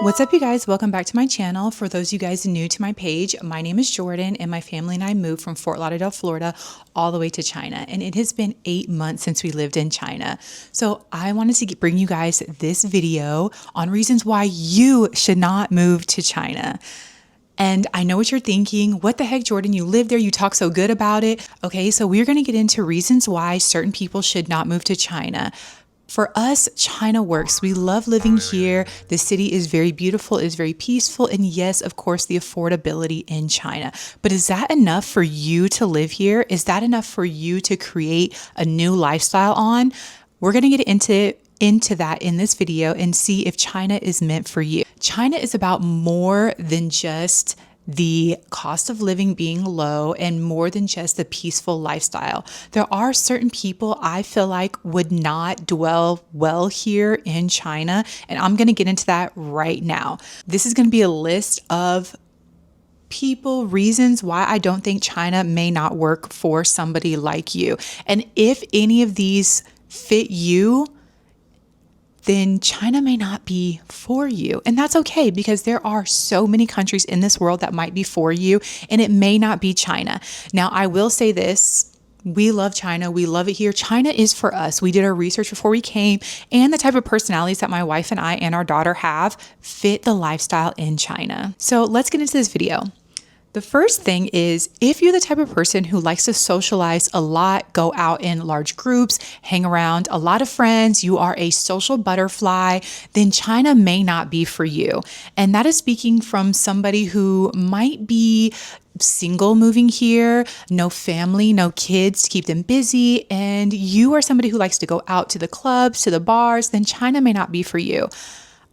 What's up, you guys? Welcome back to my channel. For those of you guys new to my page, my name is Jordan and my family and I moved from Fort Lauderdale, Florida, all the way to China. And it has been 8 months since we lived in China. So I wanted to bring you guys this video on reasons why you should not move to China. And I know what you're thinking. What the heck, Jordan? You live there. You talk so good about it. Okay, so we're going to get into reasons why certain people should not move to China. For us, China works. We love living here. The city is very beautiful, is very peaceful. And yes, of course, the affordability in China. But is that enough for you to live here? Is that enough for you to create a new lifestyle on? We're going to get into that in this video and see if China is meant for you. China is about more than just the cost of living being low and more than just a peaceful lifestyle. There are certain people I feel like would not dwell well here in China, and I'm going to get into that right now. This is going to be a list of reasons why I don't think China may not work for somebody like you. And if any of these fit you, then China may not be for you. And that's okay, because there are so many countries in this world that might be for you, and it may not be China. Now, I will say this. We love China. We love it here. China is for us. We did our research before we came, and the type of personalities that my wife and I and our daughter have fit the lifestyle in China. So let's get into this video. The first thing is, if you're the type of person who likes to socialize a lot, go out in large groups, hang around a lot of friends, you are a social butterfly, then China may not be for you. And that is speaking from somebody who might be single moving here, no family, no kids to keep them busy, and you are somebody who likes to go out to the clubs, to the bars, then China may not be for you.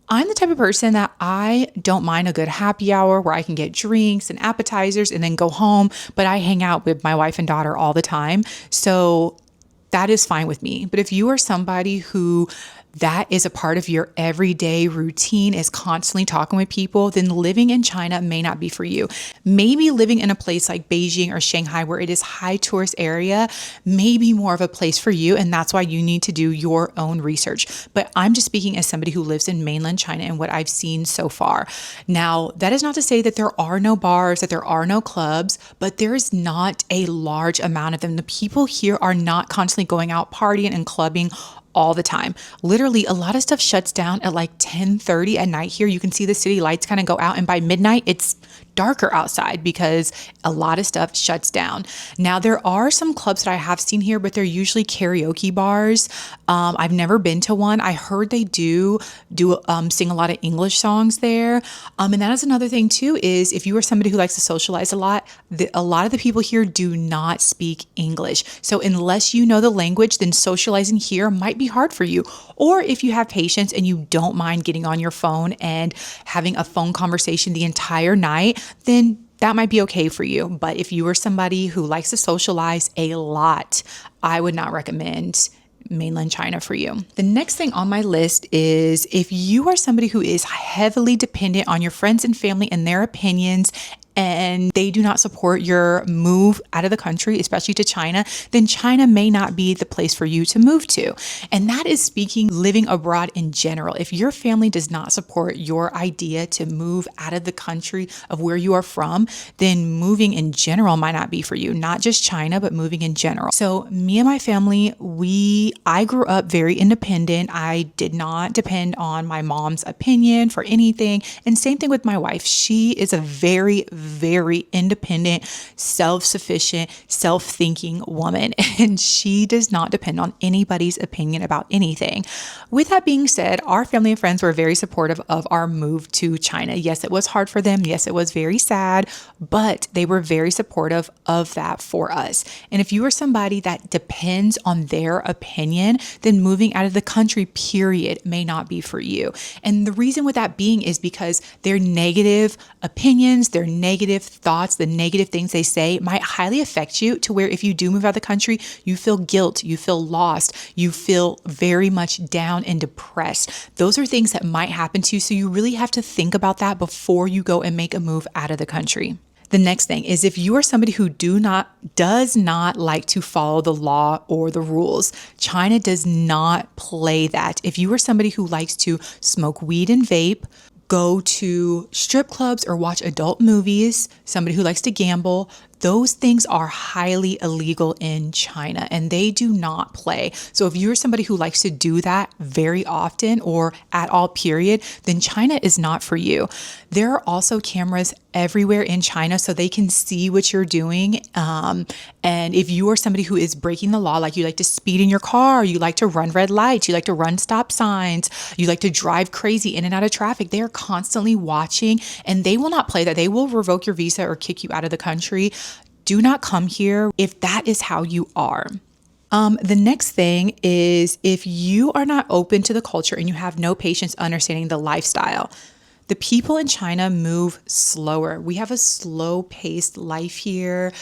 I'm the type of person that I don't mind a good happy hour where I can get drinks and appetizers and then go home, but I hang out with my wife and daughter all the time. So that is fine with me. But if you are somebody who that is a part of your everyday routine, is constantly talking with people, then living in China may not be for you. Maybe living in a place like Beijing or Shanghai, where it is high tourist area, may be more of a place for you. And that's why you need to do your own research. But I'm just speaking as somebody who lives in mainland China and what I've seen so far. Now, that is not to say that there are no bars, that there are no clubs, but there is not a large amount of them. The people here are not constantly going out partying and clubbing all the time. Literally, a lot of stuff shuts down at like 10:30 at night here. You can see the city lights kind of go out, and by midnight, it's darker outside because a lot of stuff shuts down. Now, there are some clubs that I have seen here, but they're usually karaoke bars. I've never been to one. I heard they do sing a lot of English songs there. And that is another thing too, is if you are somebody who likes to socialize a lot of the people here do not speak English. So unless you know the language, then socializing here might be hard for you. Or if you have patience and you don't mind getting on your phone and having a phone conversation the entire night, then that might be okay for you. But if you are somebody who likes to socialize a lot, I would not recommend mainland China for you. The next thing on my list is, if you are somebody who is heavily dependent on your friends and family and their opinions, and they do not support your move out of the country, especially to China, then China may not be the place for you to move to. And that is speaking living abroad in general. If your family does not support your idea to move out of the country of where you are from, then moving in general might not be for you. Not just China, but moving in general. So me and my family, I grew up very independent. I did not depend on my mom's opinion for anything. And same thing with my wife. She is a very independent, self-sufficient, self-thinking woman, and she does not depend on anybody's opinion about anything. With that being said, our family and friends were very supportive of our move to China. Yes, it was hard for them. Yes, it was very sad, but they were very supportive of that for us. And if you are somebody that depends on their opinion, then moving out of the country, period, may not be for you. And the reason with that being is because their negative opinions, their negative thoughts, the negative things they say might highly affect you, to where if you do move out of the country, you feel guilt, you feel lost, you feel very much down and depressed. Those are things that might happen to you. So you really have to think about that before you go and make a move out of the country. The next thing is, if you are somebody who does not like to follow the law or the rules, China does not play that. If you are somebody who likes to smoke weed and vape, go to strip clubs or watch adult movies, somebody who likes to gamble, those things are highly illegal in China and they do not play. So if you're somebody who likes to do that very often or at all period, then China is not for you. There are also cameras everywhere in China so they can see what you're doing. And if you are somebody who is breaking the law, like you like to speed in your car, you like to run red lights, you like to run stop signs, you like to drive crazy in and out of traffic, they are constantly watching and they will not play that. They will revoke your visa or kick you out of the country. Do not come here if that is how you are. The next thing is if you are not open to the culture and you have no patience understanding the lifestyle. The people in China move slower. We have a slow paced life here,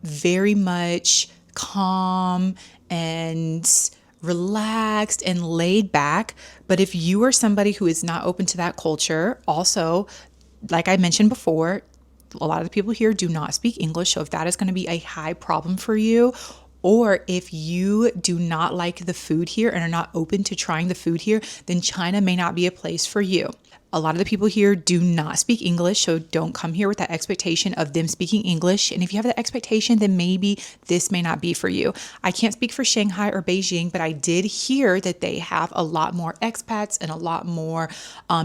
very much calm and relaxed and laid back. But if you are somebody who is not open to that culture, also, like I mentioned before, a lot of the people here do not speak English. So if that is going to be a high problem for you, or if you do not like the food here and are not open to trying the food here, then China may not be a place for you. A lot of the people here do not speak English, so don't come here with that expectation of them speaking English. And if you have that expectation, then maybe this may not be for you. I can't speak for Shanghai or Beijing, but I did hear that they have a lot more expats and a lot more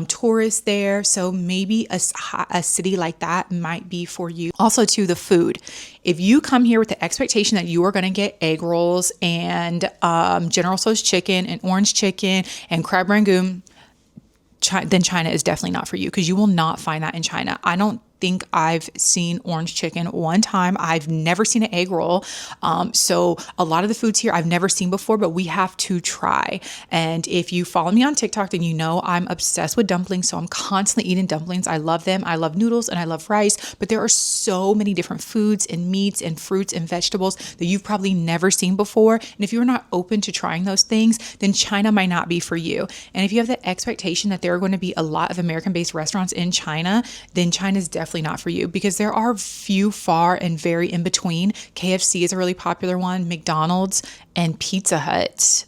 tourists there. So maybe a city like that might be for you. Also, to the food. If you come here with the expectation that you are going to get egg rolls and General Tso's chicken and orange chicken and crab rangoon, then China is definitely not for you because you will not find that in China. I don't think I've seen orange chicken one time. I've never seen an egg roll. So a lot of the foods here I've never seen before, but we have to try. And if you follow me on TikTok, then you know I'm obsessed with dumplings. So I'm constantly eating dumplings. I love them. I love noodles and I love rice, but there are so many different foods and meats and fruits and vegetables that you've probably never seen before. And if you're not open to trying those things, then China might not be for you. And if you have the expectation that there are going to be a lot of American-based restaurants in China, then China's definitely not for you because there are few, far, and very in between. KFC is a really popular one, McDonald's, and Pizza Hut.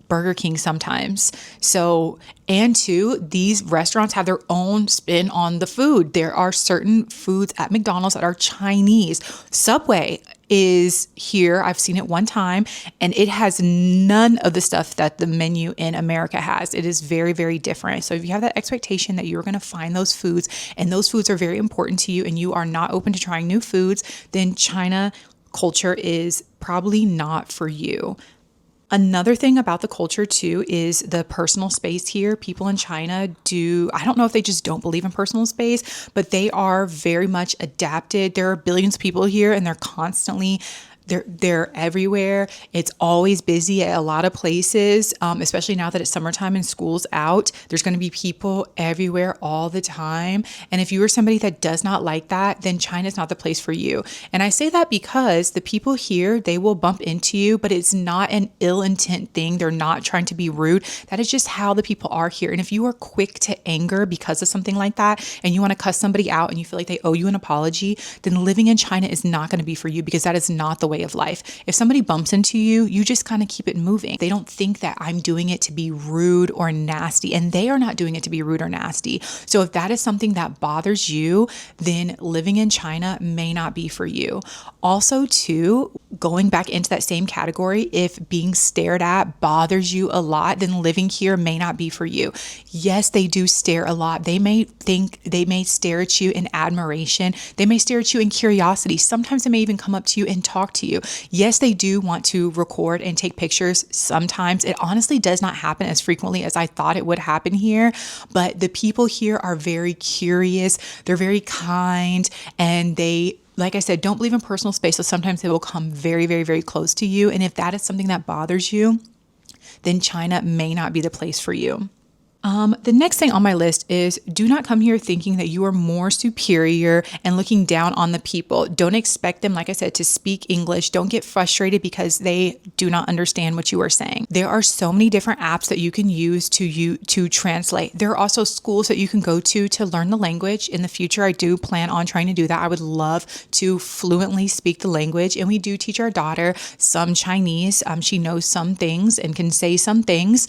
Burger King sometimes. So, and two, these restaurants have their own spin on the food. There are certain foods at McDonald's that are Chinese. Subway is here. I've seen it one time and it has none of the stuff that the menu in America has. It is very, very different. So if you have that expectation that you're going to find those foods and those foods are very important to you and you are not open to trying new foods, then China culture is probably not for you. Another thing about the culture too is the personal space here. People in China I don't know if they just don't believe in personal space, but they are very much adapted. There are billions of people here and they're everywhere. It's always busy at a lot of places, especially now that it's summertime and school's out. There's going to be people everywhere all the time. And if you are somebody that does not like that, then China's not the place for you. And I say that because the people here, they will bump into you, but it's not an ill intent thing. They're not trying to be rude. That is just how the people are here. And if you are quick to anger because of something like that, and you want to cuss somebody out and you feel like they owe you an apology, then living in China is not going to be for you because that is not the way of life. If somebody bumps into you, you just kind of keep it moving. They don't think that I'm doing it to be rude or nasty, and they are not doing it to be rude or nasty. So if that is something that bothers you, then living in China may not be for you. Also, too, going back into that same category, if being stared at bothers you a lot, then living here may not be for you. Yes, they do stare a lot. They may stare at you in admiration. They may stare at you in curiosity. Sometimes they may even come up to you and talk to you. Yes, they do want to record and take pictures. Sometimes it honestly does not happen as frequently as I thought it would happen here, but the people here are very curious. They're very kind, and they, like I said, don't believe in personal space. So sometimes they will come very, very, very close to you. And if that is something that bothers you, then China may not be the place for you. The next thing on my list is do not come here thinking that you are more superior and looking down on the people. Don't expect them, like I said, to speak English. Don't get frustrated because they do not understand what you are saying. There are so many different apps that you can use to translate. There are also schools that you can go to learn the language. In the future, I do plan on trying to do that. I would love to fluently speak the language, and we do teach our daughter some Chinese. She knows some things and can say some things,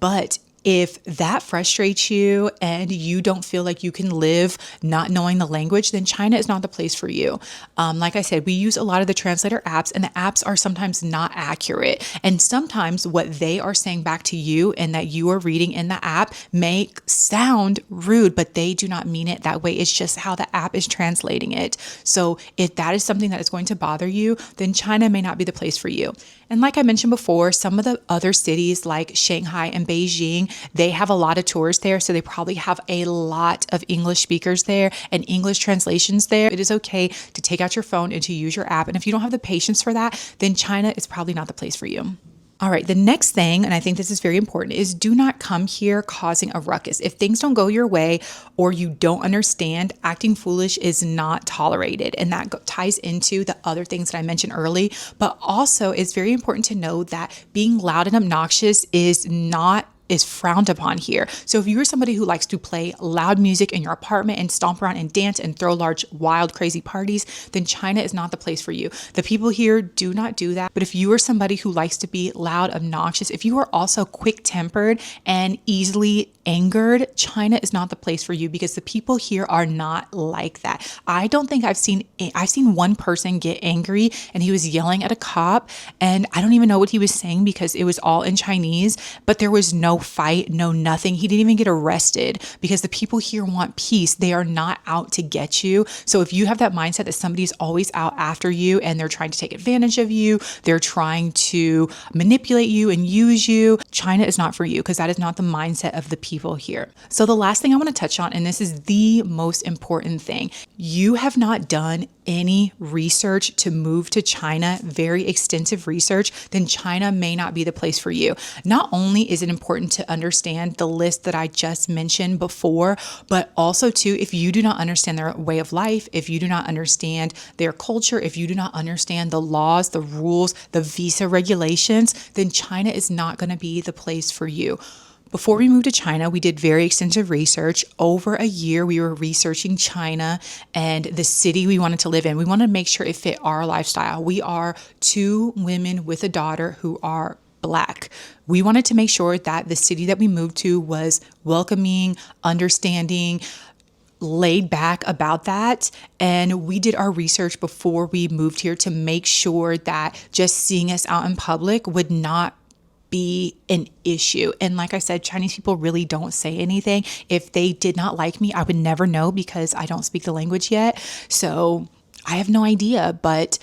but If that frustrates you and you don't feel like you can live not knowing the language, then China is not the place for you. Like I said, we use a lot of the translator apps, and the apps are sometimes not accurate. And sometimes what they are saying back to you and that you are reading in the app may sound rude, but they do not mean it that way. It's just how the app is translating it. So if that is something that is going to bother you, then China may not be the place for you. And like I mentioned before, some of the other cities like Shanghai and Beijing, they have a lot of tourists there. So they probably have a lot of English speakers there and English translations there. It is okay to take out your phone and to use your app. And if you don't have the patience for that, then China is probably not the place for you. All right, the next thing, and I think this is very important, is do not come here causing a ruckus. If things don't go your way or you don't understand, acting foolish is not tolerated. And that ties into the other things that I mentioned early. But also, it's very important to know that being loud and obnoxious is frowned upon here. So if you are somebody who likes to play loud music in your apartment and stomp around and dance and throw large, wild, crazy parties, then China is not the place for you. The people here do not do that. But if you are somebody who likes to be loud, obnoxious, if you are also quick-tempered and easily angered, China is not the place for you because the people here are not like that. I don't think I've seen one person get angry and he was yelling at a cop, and I don't even know what he was saying because it was all in Chinese, but there was no fight, no nothing. He didn't even get arrested because the people here want peace. They are not out to get you. So if you have that mindset that somebody's always out after you and they're trying to take advantage of you, they're trying to manipulate you and use you, China is not for you because that is not the mindset of the people here. So the last thing I want to touch on, and this is the most important thing, you have not done any research to move to China, very extensive research, then China may not be the place for you. Not only is it important to understand the list that I just mentioned before, but also too, if you do not understand their way of life, if you do not understand their culture, if you do not understand the laws, the rules, the visa regulations, then China is not going to be the place for you. Before we moved to China, we did very extensive research. Over a year, we were researching China and the city we wanted to live in. We wanted to make sure it fit our lifestyle. We are 2 women with a daughter who are Black. We wanted to make sure that the city that we moved to was welcoming, understanding, laid back about that. And we did our research before we moved here to make sure that just seeing us out in public would not be an issue. And like I said, Chinese people really don't say anything. If they did not like me, I would never know because I don't speak the language yet. So I have no idea, but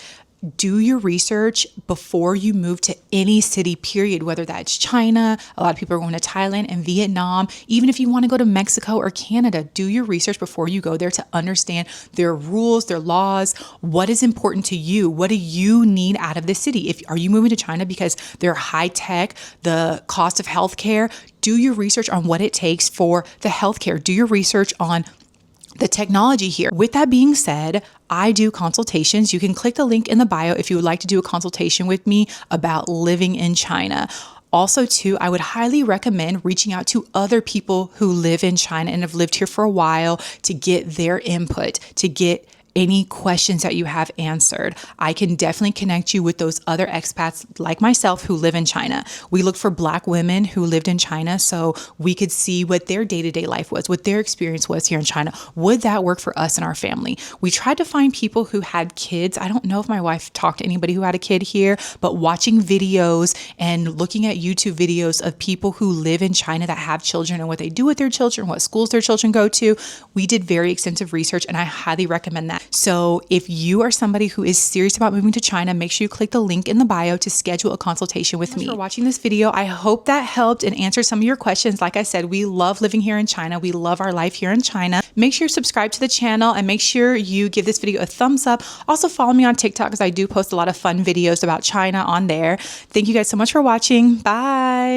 do your research before you move to any city, period, whether that's China. A lot of people are going to Thailand and Vietnam. Even if you want to go to Mexico or Canada, do your research before you go there to understand their rules, their laws, what is important to you. What do you need out of the city? Are you moving to China because they're high tech, the cost of healthcare? Do your research on what it takes for the healthcare. Do your research on the technology here. With that being said, I do consultations. You can click the link in the bio if you would like to do a consultation with me about living in China. Also, too, I would highly recommend reaching out to other people who live in China and have lived here for a while to get their input, to get any questions that you have answered. I can definitely connect you with those other expats like myself who live in China. We looked for Black women who lived in China so we could see what their day-to-day life was, what their experience was here in China. Would that work for us and our family? We tried to find people who had kids. I don't know if my wife talked to anybody who had a kid here, but watching videos and looking at YouTube videos of people who live in China that have children and what they do with their children, what schools their children go to, we did very extensive research and I highly recommend that. So if you are somebody who is serious about moving to China, make sure you click the link in the bio to schedule a consultation with me. Thanks for watching this video. I hope that helped and answered some of your questions. Like I said, we love living here in China. We love our life here in China. Make sure you subscribe to the channel and make sure you give this video a thumbs up. Also follow me on TikTok because I do post a lot of fun videos about China on there. Thank you guys so much for watching. Bye.